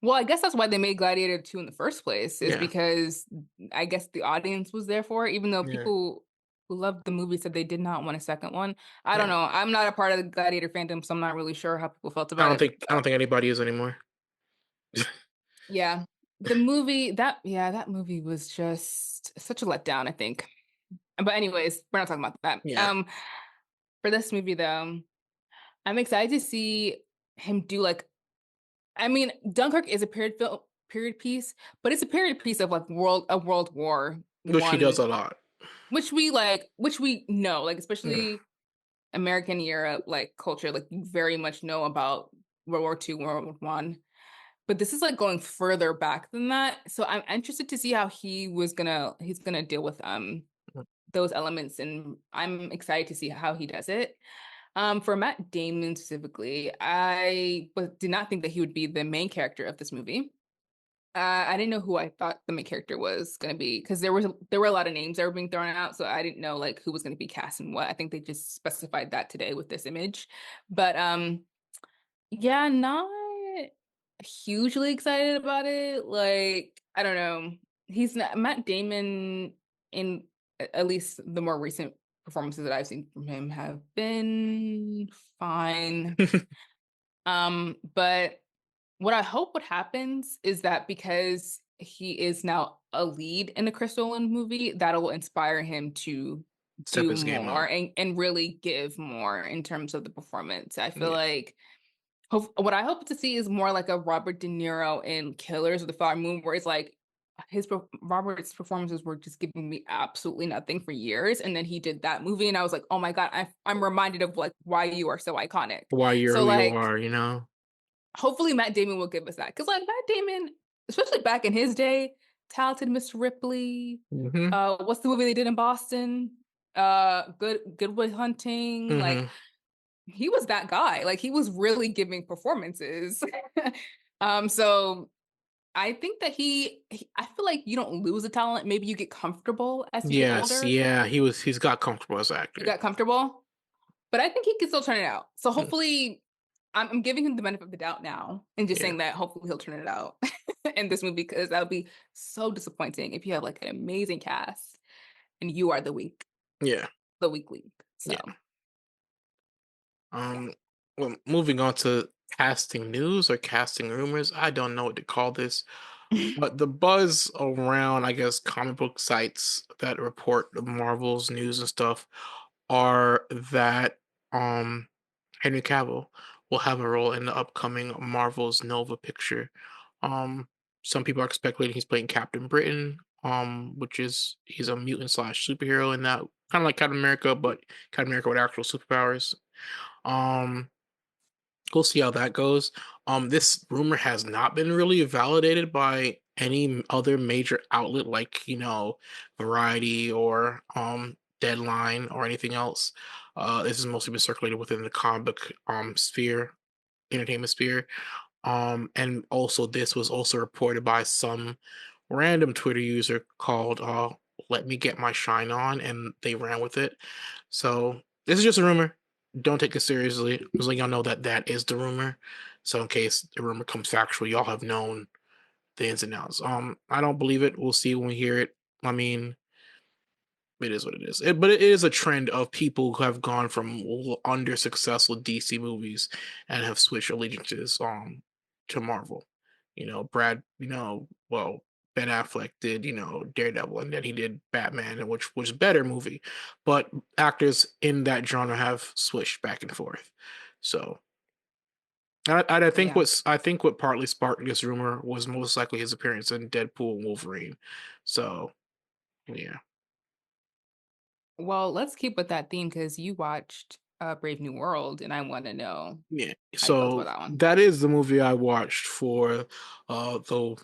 Well, I guess that's why they made Gladiator 2 in the first place, is Yeah, because I guess the audience was there for it, even though yeah, people who loved the movie said they did not want a second one. I don't yeah. know. I'm not a part of the Gladiator fandom, so I'm not really sure how people felt I about don't it. think I don't think anybody is anymore. Yeah. The movie that yeah, that movie was just such a letdown, I think. But anyways, we're not talking about that. Yeah, For this movie though, I'm excited to see him do like I mean, Dunkirk is a period piece, but it's a period piece of like World War which he does One, a lot. which we know, like Yeah, especially American Europe like culture, like you very much know about World War Two, World War One. But this is like going further back than that. So I'm interested to see how he's gonna deal with those elements, and I'm excited to see how he does it. For Matt Damon specifically, did not think that he would be the main character of this movie. I didn't know who I thought the main character was going to be because there were a lot of names that were being thrown out, so I didn't know like who was going to be cast and what. I think they just specified that today with this image, but yeah, not hugely excited about it. Like I don't know, he's not Matt Damon in at least the more recent performances that I've seen from him have been fine. But what I hope what happens is that because he is now a lead in the Chris Nolan movie, that'll inspire him to step do his game more up. and really give more in terms of the performance. I feel Yeah, like what I hope to see is more like a Robert De Niro in Killers of the Flower Moon, where it's like Robert's performances were just giving me absolutely nothing for years, and then he did that movie, and I was like, oh my God, I'm reminded of like why you are so iconic. why you're So who you like, are, you know. hopefully Matt Damon will give us that, because like Matt Damon, especially back in his day, Talented Mr. Ripley, Hmm. what's the movie they did in Boston? Goodwood Hunting, like Hmm. he was that guy. Like he was really giving performances. So I think that I feel like you don't lose a talent. Maybe you get comfortable as you get Yes, older. yeah. He's got comfortable as You actor. got comfortable, but I think he can still turn it out. So Mm, hopefully, I'm giving him the benefit of the doubt now, and just yeah, saying that hopefully he'll turn it out in this movie because that would be so disappointing if you have like an amazing cast and you are yeah, the weak link. So yeah. yeah. Um, well, moving on to casting news or casting rumors. I don't know what to call this. But the buzz around, I guess, comic book sites that report the Marvel's news and stuff are that Henry Cavill will have a role in the upcoming Marvel's Nova picture. Um, some people are speculating he's playing Captain Britain, which is he's a mutant slash superhero in that kind of like Captain America, but Captain America with actual superpowers. Um, we'll see how that goes. This rumor has not been really validated by any other major outlet like, Variety or Deadline or anything else. This has mostly been circulated within the comic sphere, entertainment sphere. And also this was also reported by some random Twitter user called Let Me Get My Shine On, and they ran with it. So this is just a rumor. Don't take it seriously. Just let y'all know that that is the rumor. So in case the rumor comes factual, y'all have known the ins and outs. I don't believe it. We'll see when we hear it. I mean, it is what it is. But it is a trend of people who have gone from under successful DC movies and have switched allegiances to Marvel. Well, Ben Affleck did, Daredevil, and then he did Batman, and which was a better movie. But actors in that genre have switched back and forth. So I think Yeah. I think what partly sparked this rumor was most likely his appearance in Deadpool and Wolverine. So yeah. Well, let's keep with that theme because you watched Brave New World, and I want to know Yeah. how you felt about So that one. that is the movie I watched for the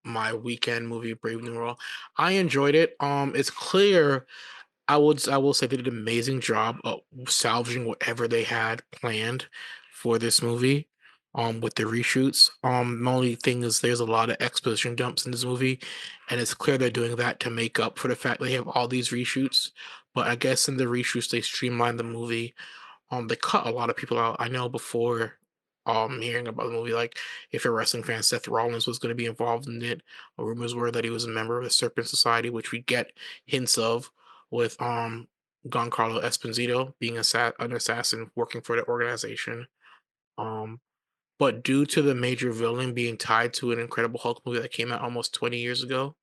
my weekend movie Brave New World. I enjoyed it. It's clear I will say they did an amazing job of salvaging whatever they had planned for this movie. With the reshoots. The only thing is there's a lot of exposition dumps in this movie, and it's clear they're doing that to make up for the fact they have all these reshoots. But I guess in the reshoots they streamlined the movie. They cut a lot of people out. I know before. hearing about the movie. Like, if you're a wrestling fan, Seth Rollins was going to be involved in it. Rumors were that he was a member of the Serpent Society, which we get hints of with Giancarlo Esposito being an assassin working for the organization. Um, but due to the major villain being tied to an Incredible Hulk movie that came out almost 20 years ago,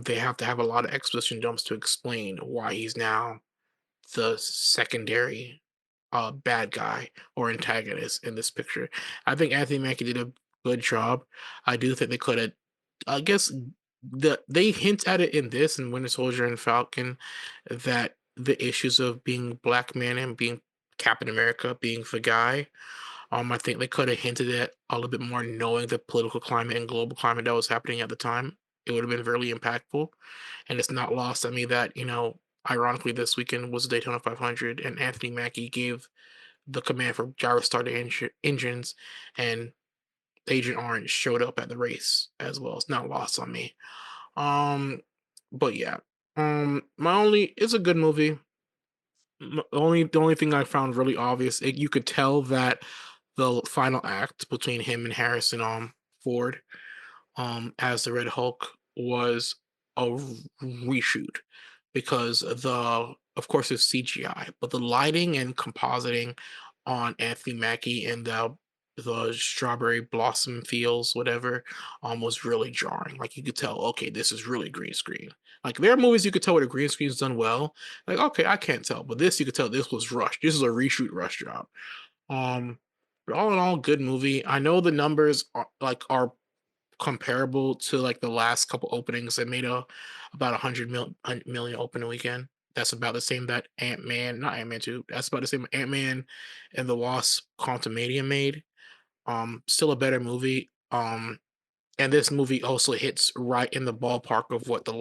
they have to have a lot of exposition dumps to explain why he's now the secondary bad guy or antagonist in this picture. I think Anthony Mackie did a good job. I do think they could have. I guess they hint at it in this and Winter Soldier and Falcon that the issues of being black man and being Captain America being the guy. I think they could have hinted at a little bit more, knowing the political climate and global climate that was happening at the time. It would have been very impactful, and it's not lost on me that ironically, this weekend was the Daytona 500, and Anthony Mackie gave the command for gyro starter engines, and Agent Orange showed up at the race as well. It's not lost on me. Um, but yeah, my only it's a good movie. The only thing I found really obvious, you could tell that the final act between him and Harrison Ford as the Red Hulk was a reshoot because of course it's CGI, but the lighting and compositing on Anthony Mackie and the strawberry blossom fields, whatever, was really jarring. Like you could tell, okay, this is really green screen. Like there are movies you could tell where the green screen's done well. Like, okay, I can't tell, but this you could tell this was rushed. This is a reshoot rush job. Um, but all in all, good movie. I know the numbers are comparable to like the last couple openings that made about 100 million opening weekend. That's about the same that Ant-Man, not Ant-Man 2. That's about the same Ant-Man and the Wasp Quantumania made. Still a better movie. And this movie also hits right in the ballpark of what the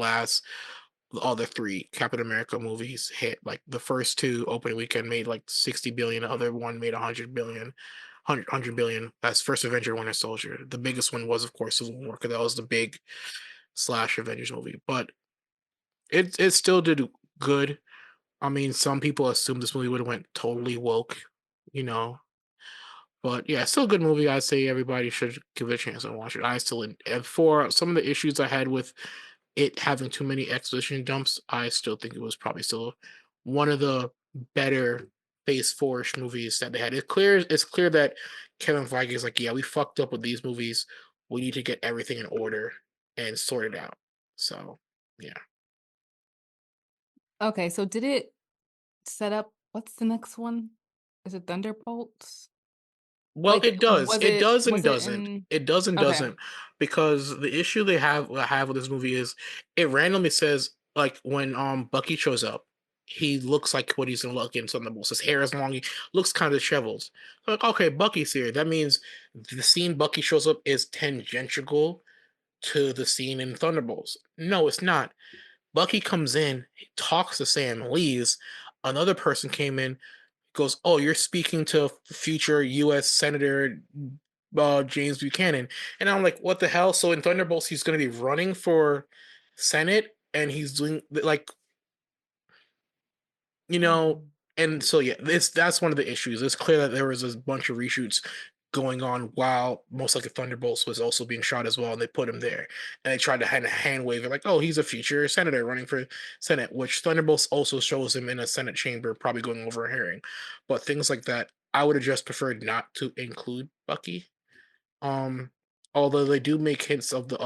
other three Captain America movies hit. Like the first two opening weekend made like 60 billion, the other one made 100 billion. 100 billion. That's First Avenger, Winter Soldier. The biggest one was, of course, Civil War, because that was the big slash Avengers movie. But it still did good. I mean, some people assume this movie would have went totally woke, you know. But yeah, still a good movie. I'd say everybody should give it a chance and watch it. I still, and for some of the issues I had with it having too many exposition dumps, I still think it was probably still one of the better Phase Four-ish movies that they had. It's clear that Kevin Feige is like, yeah, we fucked up with these movies. We need to get everything in order and sort it out. So yeah. Okay, so did it set up what's the next one? Is it Thunderbolts? Well, Like it does. was It it does and was it doesn't. in It does and okay. doesn't, because the issue I have with this movie is it randomly says like when Bucky shows up, he looks like what he's gonna look in Thunderbolts. His hair is long. He looks kind of disheveled. Like, okay, Bucky's here. That means the scene Bucky shows up is tangential to the scene in Thunderbolts. No, it's not. Bucky comes in, he talks to Sam, leaves. Another person came in, goes, "Oh, you're speaking to future U.S. Senator James Buchanan," and I'm like, "What the hell?" So in Thunderbolts, he's going to be running for Senate, and he's doing like you know, Mhm. and so yeah, that's one of the issues. It's clear that there was a bunch of reshoots going on while most likely Thunderbolts was also being shot as well, and they put him there, and they tried to hand wave it like, oh, he's a future senator running for Senate, which Thunderbolts also shows him in a Senate chamber, probably going over a hearing, but things like that, I would have just preferred not to include Bucky. Um, Although they do make hints of the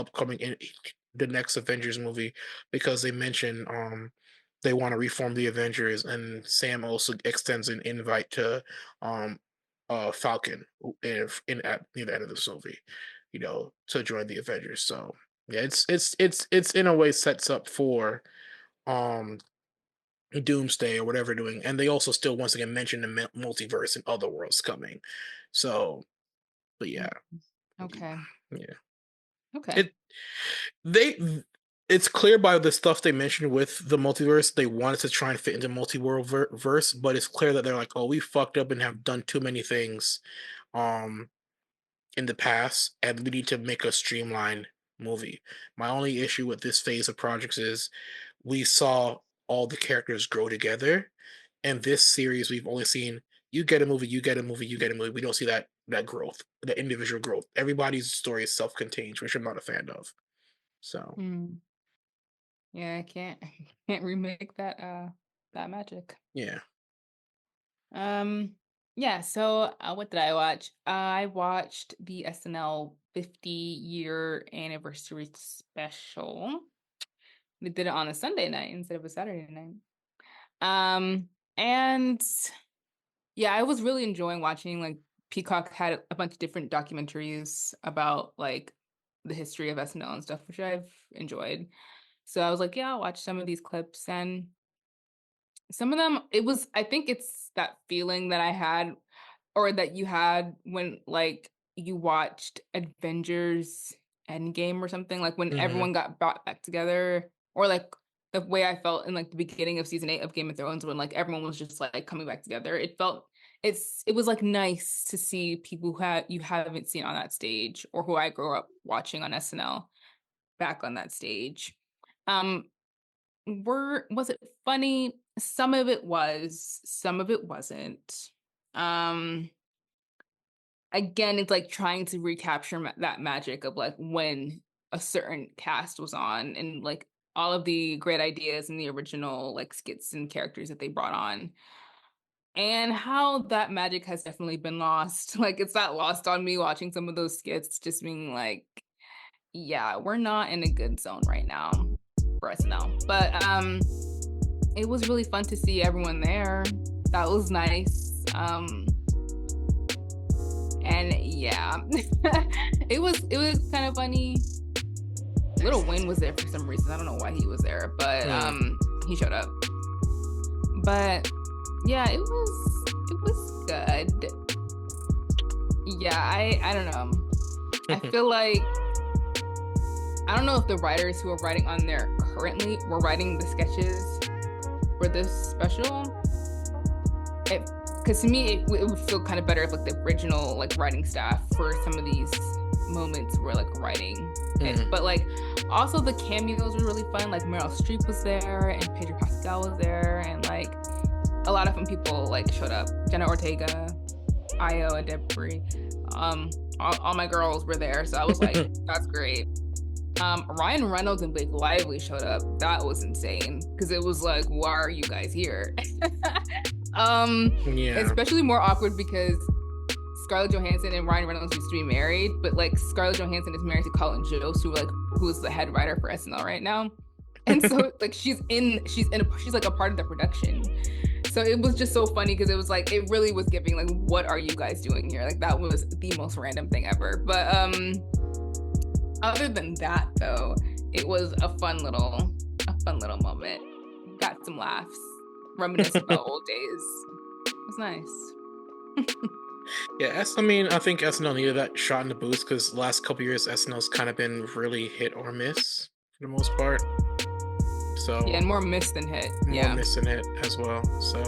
the next Avengers movie, because they mention they want to reform the Avengers, and Sam also extends an invite to um Falcon at near the end of this movie, to join the Avengers. So yeah, it's in a way sets up for um Doomsday or whatever doing, and they also still once again mention the multiverse and other worlds coming. So, but yeah, Okay. yeah. Okay. It they it's clear by the stuff they mentioned with the multiverse, they wanted to try and fit into multi-world verse, but it's clear that they're like, oh, we fucked up and have done too many things um in the past, and we need to make a streamlined movie. My only issue with this phase of projects is we saw all the characters grow together. And this series, we've only seen you get a movie, you get a movie, you get a movie. We don't see that that growth, the individual growth. Everybody's story is self-contained, which I'm not a fan of. So Mm. Yeah, I can't can't remake that magic. yeah. Um, yeah, so what did I watch? I watched the SNL 50-year anniversary special. They did it on a Sunday night instead of a Saturday night. And yeah, I was really enjoying watching like Peacock had a bunch of different documentaries about like the history of SNL and stuff, which I've enjoyed. So I was like, yeah, I'll watch some of these clips and some of them it was I think it's that feeling that I had or that you had when like you watched Avengers Endgame or something, like when Hmm. everyone got brought back together, or like the way I felt in like the beginning of season 8 of Game of Thrones when like everyone was just like coming back together. It was like nice to see people who you haven't seen on that stage or who I grew up watching on SNL back on that stage. Um was it funny? Some of it was, some of it wasn't. Um Again, it's like trying to recapture that magic of like when a certain cast was on and like all of the great ideas and the original like skits and characters that they brought on and how that magic has definitely been lost. Like it's not lost on me watching some of those skits, just being like, yeah, we're not in a good zone right now for us now. But it was really fun to see everyone there. That was nice. And yeah, it was kind of funny. Little Wayne was there for some reason. I don't know why he was there, but Mm. he showed up. But yeah, it was good. Yeah, I don't know. I feel like I don't know if the writers who are writing on there currently were writing the sketches for this special. It Because to me it would feel kind of better if like the original like writing staff for some of these moments were like writing it. Mm. But like also the cameos were really fun. Like Meryl Streep was there and Pedro Pascal was there and like a lot of fun people like showed up. Jenna Ortega, Io, and Debris. All my girls were there, so I was like, that's great. Ryan Reynolds and Blake Lively showed up. That was insane because it was like, why are you guys here? Yeah. Especially more awkward because Scarlett Johansson and Ryan Reynolds used to be married, but like Scarlett Johansson is married to Colin Jost, who's the head writer for SNL right now, and so like she's like a part of the production. So it was just so funny because it was like it really was giving like, what are you guys doing here? Like that was the most random thing ever. But other than that though, it was a fun little moment. Got some laughs, reminisced about old days. It was nice. Yeah, I mean, I think SNL needed that shot in the boost because the last couple years SNL's kind of been really hit or miss for the most part. Yeah, So and more miss than hit. more Yeah. missing it as well. So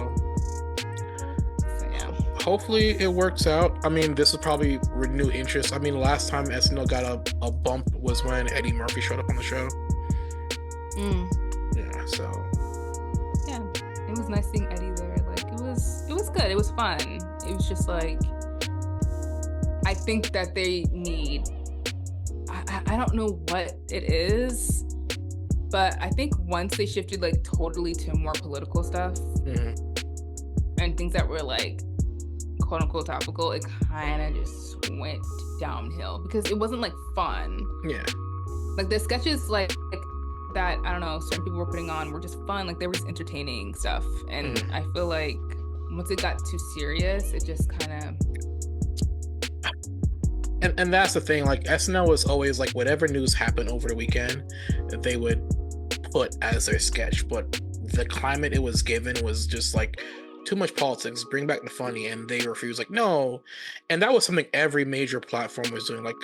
So yeah. hopefully it works out. I mean, this is probably renew interest. I mean, last time SNL got a bump was when Eddie Murphy showed up on the show. Mm, Yeah, so yeah. It was nice seeing Eddie there. Like it was good. It was fun. It was just like I think that they need I don't know what it is, but I think once they shifted like totally to more political stuff mhm. and things that were like quote unquote topical, it kind of just went downhill because it wasn't like fun. Yeah. Like the sketches like that, I don't know, certain people were putting on were just fun. Like they were just entertaining stuff. And Mhm. I feel like once it got too serious, it just kind of And that's the thing. Like SNL was always like whatever news happened over the weekend, they would put as their sketch. But the climate it was given was just like too much politics. Bring back the funny, and they refused. Like no, and that was something every major platform was doing. Like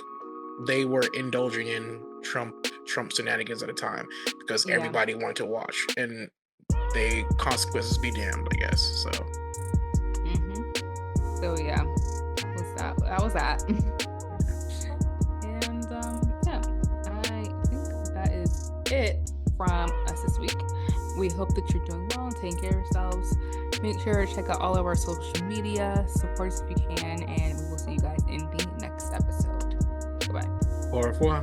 they were indulging in Trump shenanigans at a time because yeah. everybody wanted to watch, and they consequences be damned. I guess so. So yeah, that was that. That was that. And yeah, I think that is it from us this week. We hope that you're doing well and taking care of yourselves. Make sure to check out all of our social media, support us if you can, and we will see you guys in the next episode. Goodbye. Au revoir.